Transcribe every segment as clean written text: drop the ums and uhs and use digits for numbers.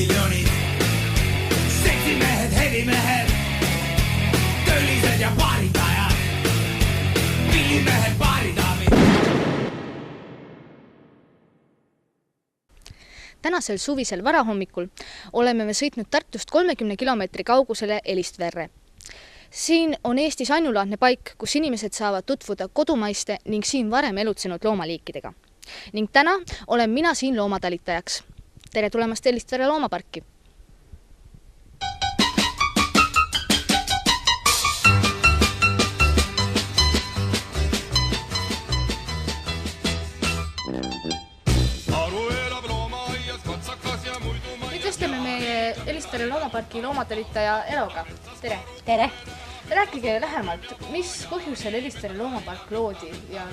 miljonid. Seksimehed, hevimehed, töölised ja baaritajad, pillimehed, baaridaamid. Tänasel suvisel varahommikul oleme me sõitnud Tartust 30 kilomeetri kaugusele Elistverre. Siin on Eestis ainulaadne paik, kus inimesed saavad tutvuda kodumaiste ning siin varem elutsenud loomaliikidega. Ning täna olen mina siin loomatalitajaks. Tere tulemast Elistverre loomaparki! Ütlestame meie Elistverre loomaparki loomatalitaja Eloga. Tere! Tere! Rääkige lähemalt, mis põhjusel Elistverre loomapark loodi ja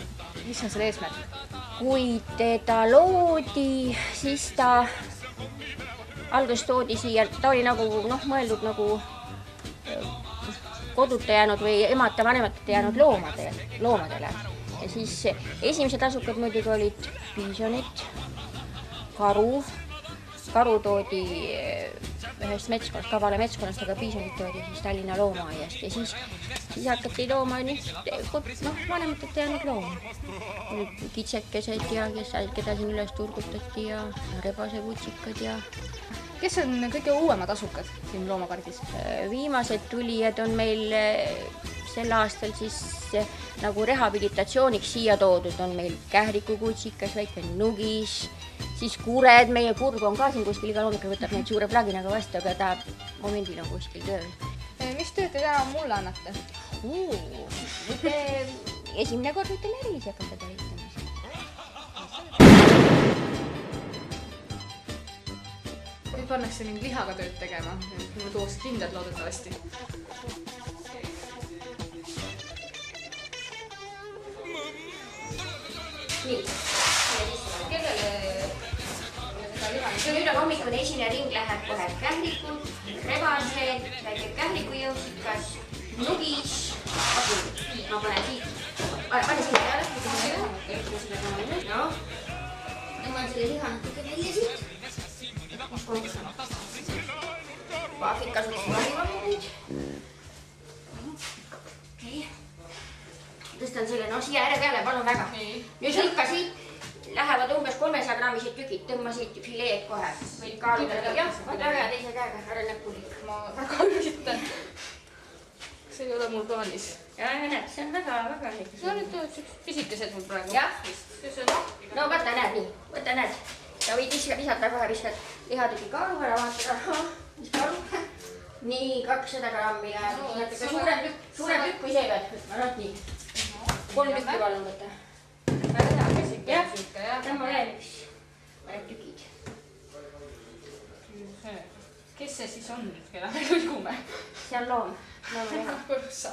mis on selle eesmärk? Kui teda loodi, siis ta alguses toodi siia, ta oli nagu mõeldud nagu koduta jäänud või emata vanemateta jäänud loomadele. Ja siis esimesed asukad muidugi olid piisonid, karu toodi ühest metskonnast, Kabale metskonnast, aga piisonid toodi siis Tallinna loomaaiast ja siis hakati looma vanemateta jäänud looma. Kitsekesed ja keda siin üles turgutati ja rebasevutsikad ja... Kes on kõige uuemad asukad siin loomapargis? Viimased tulijad on meil sel aastal siis nagu rehabilitatsiooniks siia toodud. On meil kährikukutsikas, väike nugis, siis kured, meie kurg on ka siin kuskil, iga loomikul võtab neid suure plaginaga vastu, aga ta momendil on kuskil tööl. Mis tööd te täna mulle annate? Esimene kord võite erilisi hakata talitama. Nüüd pannakse mind lihaga tööd tegema, mul tuuks kindlad loodetavasti. Nii, kellele nüüd on hommikune esimene ring läheb kohe kährikud, rebased, väike kährikujõusikas, nugis, ma panen siit, pane siia peale, tõmban selle liha natuke välja siit, paafid kasuks varivahid, tõstan selle siia ääre peale, palun väga, nüüd lõika siit, lähevad umbes 300 grammised tükid, tõmba siit fileed kohe. Võid kaaluda. Jah, väga hea teise käega, ära näpulik. Ma väga üritan. See ei ole mul plaanis. Ja näed, see on väga hea. See on nüüd pisikesed mul praegu. Jah. No võta näed nii, võta näed. Ja võid visata kohe, viskad lihatüki kaalu ära, vaata. Mis kaalu? Nii, 200 grammi ja suurem tükk kui see pead. Ma nii. 3 tükki palun võtta. Jah, tõmba veel üks mõned tükid. Kes see siis on, keda me lõigume? See on loom. Põrsa.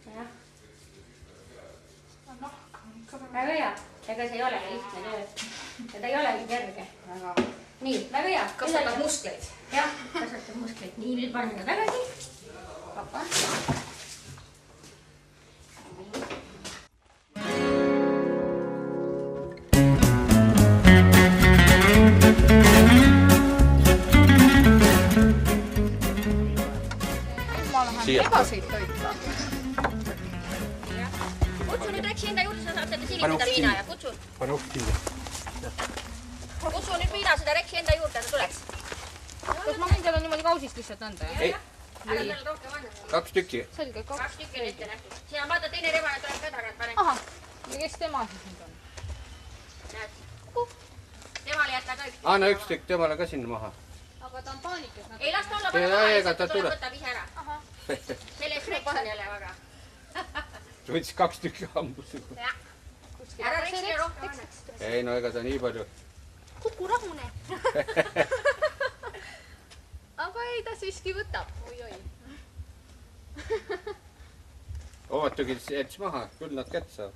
Jah. Väga hea. Ega see ei ole lihtne töö. Ja ta ei olegi kerge. Nii, väga hea. Kasvatab muskleid. Jah, kasvatab muskleid. Nii, nüüd paneme tagasi. Papa. Rebaseid toitma. Kutsu nüüd Reksi enda juurde, sa saad seda silitada viina ja kutsu. Pane uhk kinni. Kutsu nüüd viina seda Reksi enda juurde, ta tuleks. Kas ma võin talle niimoodi kausist lihtsalt anda? Ei. Ära talle rohkem anda. 2 tükki. Selge, 2 tükki ette nähtud. Siin on vaata teine rebane tuleb ka tagant pane. Aha, ja kes tema siis nüüd on? Näed. Temale jätta ka 1 tükk. Anna 1 tükk temale ka sinna maha. Aga ta on paanikas. Ei, las ta olla pane maha, ega ta tuleb. Võtab ise ära. Selle Reksi on jälle väga. Ta võttis 2 tükki hambus. Ära Reksile rohkem annaks. Ei, no ega ta nii palju. Kuku rahune. Aga ei, ta siiski võtab. Oi-oi. Ootagi jäts maha, küll nad kätt saab.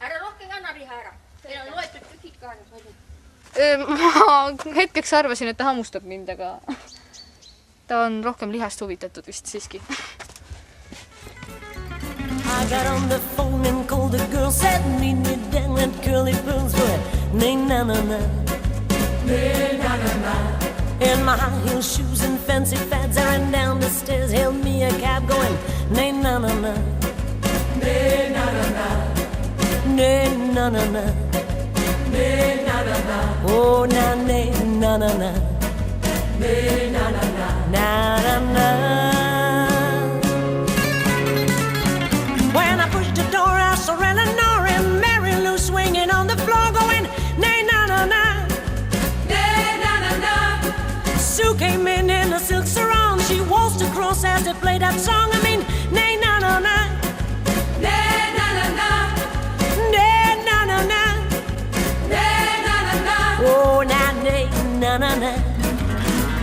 Ära rohkem anna liha ära. Meil on loetud tükid ka. Ma hetkeks arvasin, et ta hammustab mind, aga ta on rohkem lihast huvitatud vist siiski. I got on the phone and called the girl, said meet me down at Curly Pearl's, but nay na na na, nay na na na. Wearing my high heel shoes and fancy fads, I ran down the stairs, hailed me a cab going, nay na na na, nay na na na, nay na na na, nay na na na, oh na nay na na na, nay na na na, na na na. When I pushed the door, I saw Eleanor and Mary Lou swinging on the floor going, nay na na na, nay na na na. Sue came in a silk sarong, she waltzed across as they played that song. I mean, nay na na na, nay na na na, nay na na na, nay na na na, oh na nay na na na,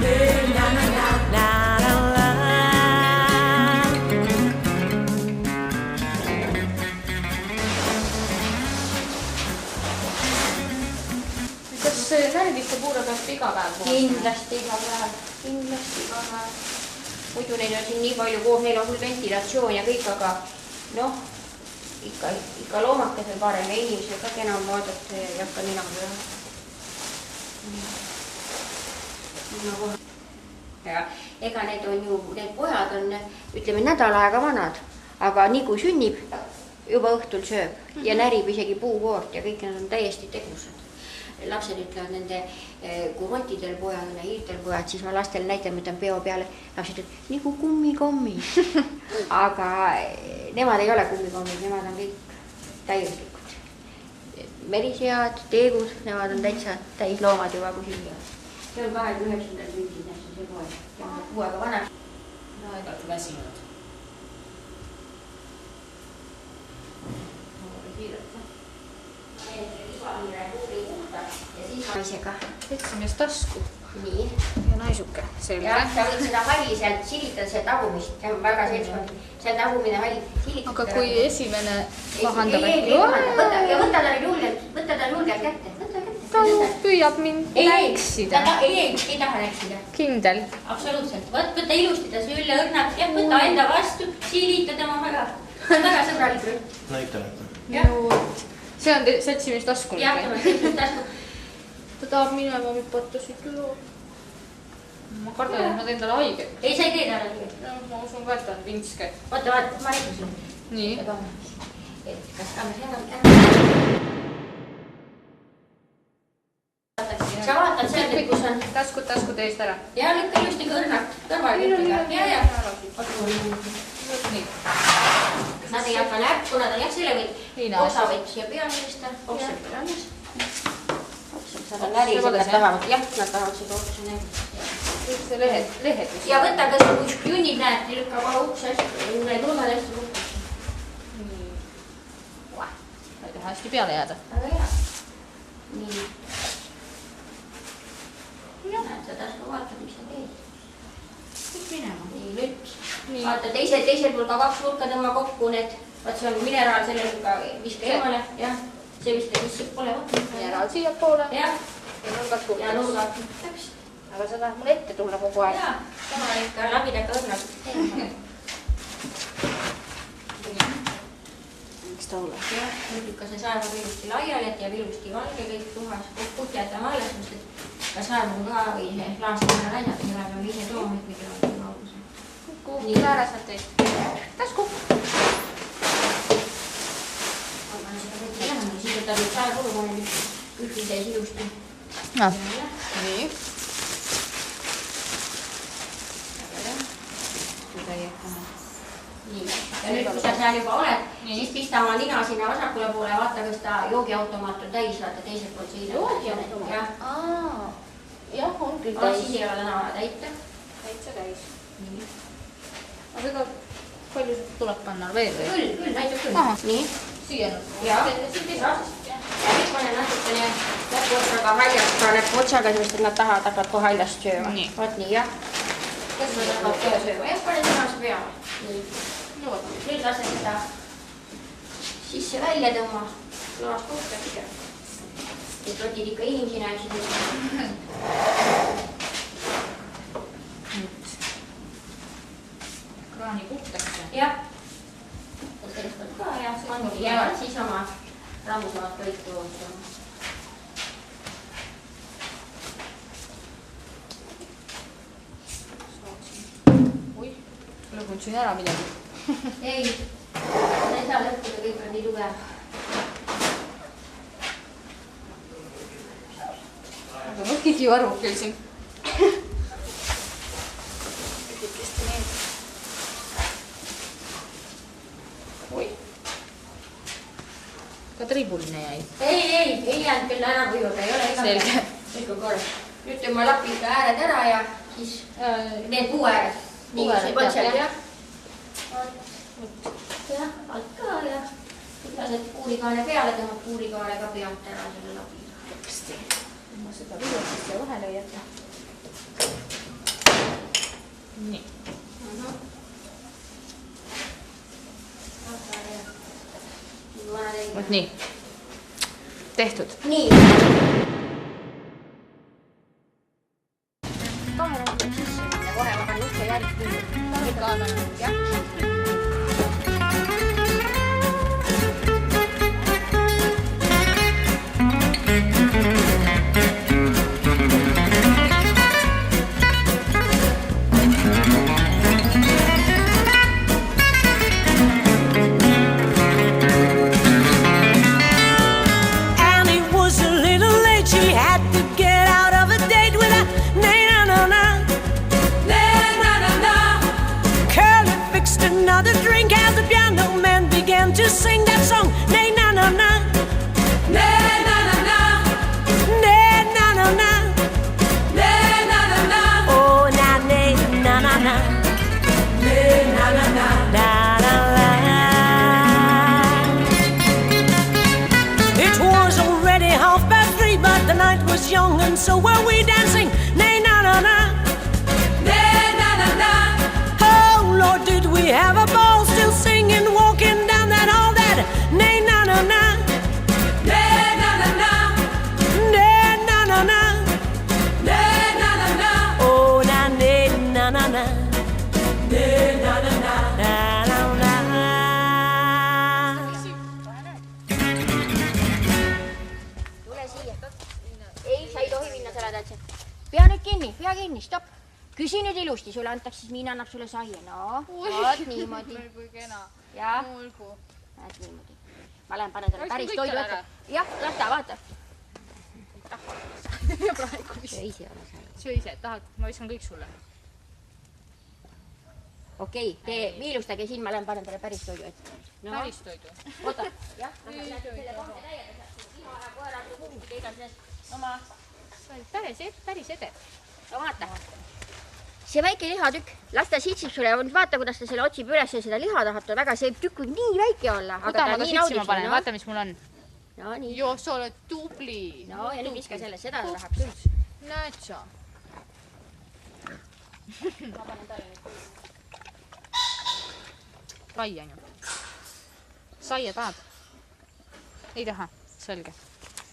nay na na na, na na na. Kas närviste puure peab iga päev koos? Kindlasti iga päev. Muidu neil on siin nii palju koos, neil on küll ventilatsioon ja kõik, aga noh, ikka loomakesel parem ja inimesel ka enam vaadata ja ei hakka ninaga. Ja ega need on ju, need pojad on, ütleme, nädal aega vanad, aga nii kui sünnib, juba õhtul sööb ja närib isegi puukoort ja kõik need on täiesti tegusad. Lapsed ütlevad nende, kui rotidel pojad ja hiirtel pojad, siis ma lastel näitan, mõtlen peo peale, lapsed ütlevad, nagu kummikommi. Aga nemad ei ole kummikommid, nemad on kõik täiuslikud. Merisead, teegud, nemad on täitsa täis loomad juba kui sünnivad. See on 29. sündinud, see poeg. Ja on kuuega vanaks. No ega väsinud. Naisega. Võtsime tasku. Nii. Ja naisuke. Selge. Ja sa võid seda halli sealt silitada, see tagumist. See on väga seltskond. See on tagumine hall. Aga kui esimene vahandab, ja võta ta julgelt kätte. Ta püüab mind näiksida. Ei taha näiksida. Kindel. Absoluutselt. Võtta ilusti ta sülle õrnab ja võtta enda vastu, silita tema väga. See on väga sõbralik rütt. Näitame. See on seltsimistasku. Jah, tema seltsimistasku. Ta tahab minema mipotasid üle. Ma kardan, et nad endale haiget. Ei, sa ei tee talle haiget. Ma usun ka, et ta on vinske. Vaata, ma näitasin. Nii. Kas kaames sa vaatad selle, kus on taskud eest ära. ja lükka ilusti kõrvaliga. Ja. Nii. Nad ei hakka näppu, nad on jah selle võid oksavõtt siia peale tõsta. Oksavõtt peale annas. Nad on närised, nad tahavad, jah, nad tahavad seda oksuse näidata. Kõik see lehed. Ja võta, kas kui junnid näed, lükka kohe ukse hästi, need ulmed hästi lukkasid. Nii. Ta ei taha hästi peale jääda. Aga hea. Nii. Näed, sa tasku vaatad, mis sa teed. Kõik minema. Nii, nüüd. Vaata, teisel pool ka 2 nurka tõmba kokku need. Vaat see on mineraal, selle nurka viska eemale. Jah, see vist lihtsalt pole võtta. Mineraal siia poole. Jah. Ja nurgad puhtas. Ja nurgad. Täpselt. Aga sa tahad mulle ette tulla kogu aeg. Jaa, sama ikka labidaka õrnad. Miks ta ole? Jah, nüüd ikka see saev on ilusti laiali, et jääb ilusti valge kõik puhas. Puht jätame alles, sest et ka saev on ka või laast mõne läinud, ei ole peame ise tooma, et mida on kaugusel. Nii ääres on teist. Tasku. Aga seda võtta lähemale, siis võtab nüüd saev olukorra kühvi sees ilusti. Nii. Nii, ja nüüd kui sa seal juba oled, siis pista oma nina sinna vasakule poole ja vaata, kas ta joogiautomaat on täis, vaata teiselt poolt siina. Joogiautomaat? Jah, on küll täis. Siis ei ole täna vaja täita. Täitsa täis. Aga ega palju tuleb panna veel? Küll, näitab küll. Nii. Siia nüüd? Jaa, ja nüüd pane natukene näpuotsaga haljast, paneb otsaga, sest nad tahavad hakkavad kohe haljast sööma. Vaat nii, jah. Kas nad hakkavad kohe sööma? Jah, pane tänase peale. Nii. Nüüd lase seda sisse välja tõmma. Laas puhtaks ja et rotid ikka inimesi näeksid. Kraani puhtaks. Jah. Sellest on ka ja ongi jäävad siis oma rammusavat toitu ootama. unustasin ära midagi. Ei, ei saa lõppuda, kõik on nii tugev. Aga ma keegi aru küll. Oi. Ka tribuline jäi. Ei jäänud küll ära kujuda, ei ole iga Selge. Ikka kord. Nüüd ma lapin ka ääred ära ja siis need puu ääred. Nii, see põtsel, jah. Jah, alt ka ja lased puurikaane peale, tõmbad puurikaane ka pealt ära selle lapina. Hästi. Ma seda vilustist ja vahele ei jätta. Nii. Vot nii. Tehtud. Nii. Kaamera tuleb sisse minna, kohe ma panen ukse järgi kinni. Kaamera, jah. Sing that song, nay na na na, nay na na na, nay na na na, nay na na na, oh na nay na na na, nay na na na, na na na. It was already 3:30, but the night was young and so were we dancing, nay na na na, nay na na na. Oh Lord, did we have a ball, still singing, walking down that hall. Nay na na na, nay na na na, nay na na na, nay na na na, oh na nay na na na, nay na na na, na na na. Tule siia. Ei, sa ei tohi minna selle täitsa. Pea nüüd kinni, stopp. Küsi nüüd ilusti, sulle antakse, siis Miina annab sulle saia. No, vaat niimoodi. Kui kena. Jah. Olgu. Näed niimoodi. Ma lähen panen talle päris toidu ette. Jah, las ta, vaata. Praegu mis. Söö ise ole seal. Söö ise, tahad, ma viskan kõik sulle. Okei, tee, viilustage siin, ma lähen panen talle päris toidu ette. Päris toidu. Oota, jah, lähed selle kohta täiega, iha ja koerad ja kumbid ja igasuses. No ma... Päris ede. No vaata. See väike lihatükk, las ta sitsib sulle ja vaata, kuidas ta selle otsib üles ja seda liha tahab ta väga, see tükk võib nii väike olla. Oota, ma ta sitsima panen, vaata, mis mul on. No nii. Joo, sa oled tubli. No ja nüüd viska selle, seda ta tahab küll. Näed sa. Ma panen talle nüüd. Sai on ju. Saia tahad? Ei taha, selge.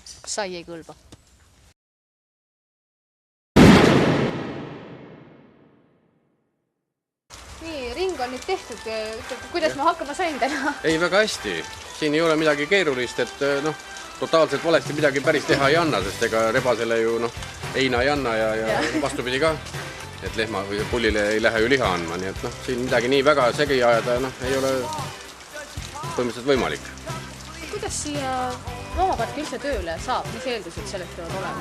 Sai ei kõlba. Nii, ring on nüüd tehtud. Kuidas ma hakkama sain täna? Ei, väga hästi. Siin ei ole midagi keerulist, et totaalselt valesti midagi päris teha ei anna, sest ega rebasele ju heina ei anna ja vastupidi ka. Et lehma või pullile ei lähe ju liha andma, nii et siin midagi nii väga segi ajada ei ole põhimõtteliselt võimalik. Kuidas siia loomaparki üldse tööle saab? Mis eeldused selleks peavad olema?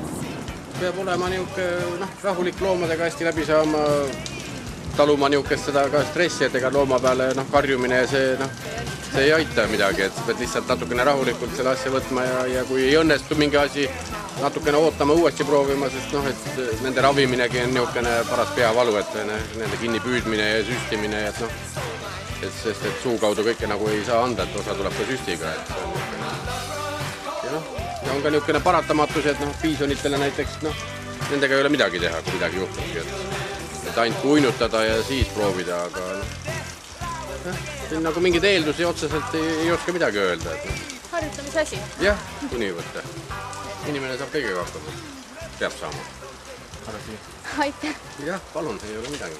Peab olema niisugune rahulik loomadega hästi läbi saama, taluma niisugust seda ka stressi, et ega looma peale karjumine ja see ei aita midagi, et pead lihtsalt natukene rahulikult selle asja võtma ja kui ei õnnestu mingi asi, natukene ootama, uuesti proovima, sest et nende raviminegi on niisugune paras peavalu, et nende kinni püüdmine ja süstimine, sest suu kaudu kõike nagu ei saa anda, et osa tuleb ka süstiga. Ja on ka niisugune paratamatus, et piisonitele näiteks, nendega ei ole midagi teha, kui midagi juhtubki, et ainult uinutada ja siis proovida, aga siin nagu mingeid eeldusi otseselt ei oska midagi öelda. Harjutamise asi? Jah, kuni võtta. Inimene saab kõigega hakkama. Peab saama. Aitäh! Jah, palun, ei ole midagi.